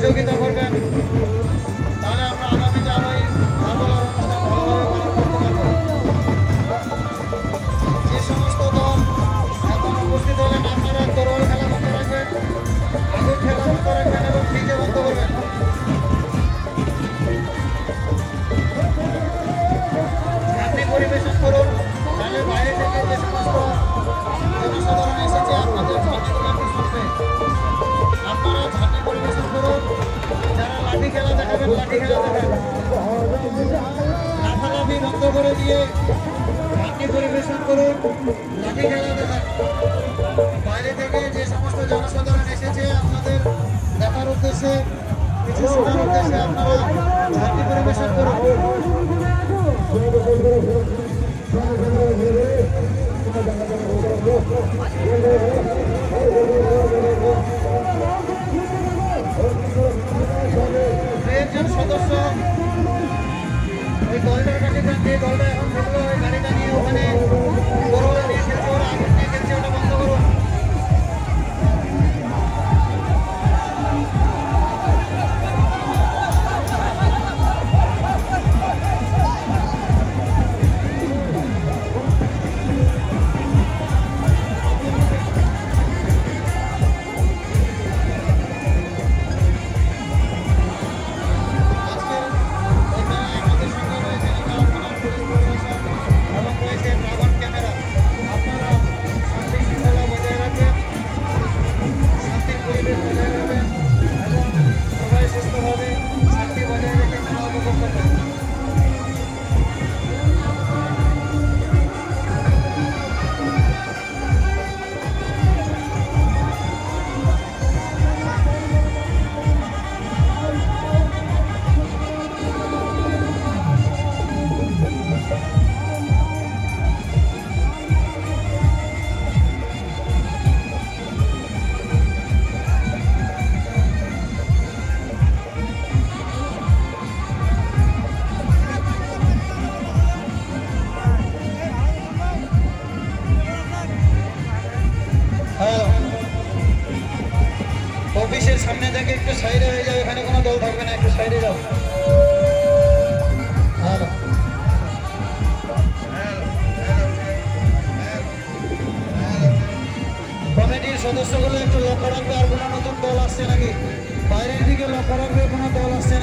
সহযোগিতা করবেন, তাহলে আমরা আগামীতে আরো এই নারকোলার অনুষ্ঠান ভালোভাবে পালন করতে পারবো। যে সমস্ত দল এখন উপস্থিত হলেন আপনারা তরোয়াল খেলা বন্ধ রাখবেন, আগুন খেলা বন্ধ রাখবেন এবং ডিজে বন্ধ করবেন। আপনি পরিবেশন করুন, তাহলে বাইরে থেকে যে সমস্ত জনসাধারণ এসেছে আপনাদের ঝাঁপিগুলো একটু শুনবে। আপনারা ঝাঁপি পরিবেশন করুন, যারা লাঠি খেলা দেখাবেন লাঠি খেলা দেখান, লাফালাফি বন্ধ করে দিয়ে ঝাঁপি পরিবেশন করুন, লাঠি খেলা দেখান। বাইরে থেকে যে সমস্ত জনসাধারণ এসেছে আপনাদের দেখার উদ্দেশ্যে, কিছু শোনার উদ্দেশ্যে আপনারা ঝাঁপি পরিবেশন করুন। একজন সদস্য ওই দলটার কাছে যান, যে দলটা এখন থাকলো ওই গাড়িটা নিয়ে ওখানে বড় নিয়ে খেলছে, ওরা আগুন নিয়ে খেলছে, ওটা বন্ধ করুন। অফিসের সামনে থেকে একটু সাইডে হয়ে যাও, এখানে কোনো দল থাকবে না, একটু সাইডে যাও। কমিটির সদস্যগুলো একটু লক্ষ্য রাখবে, আর কোনো নতুন দল আসছে নাকি, বাইরের দিকে লক্ষ্য রাখবে, কোনো দল আসছে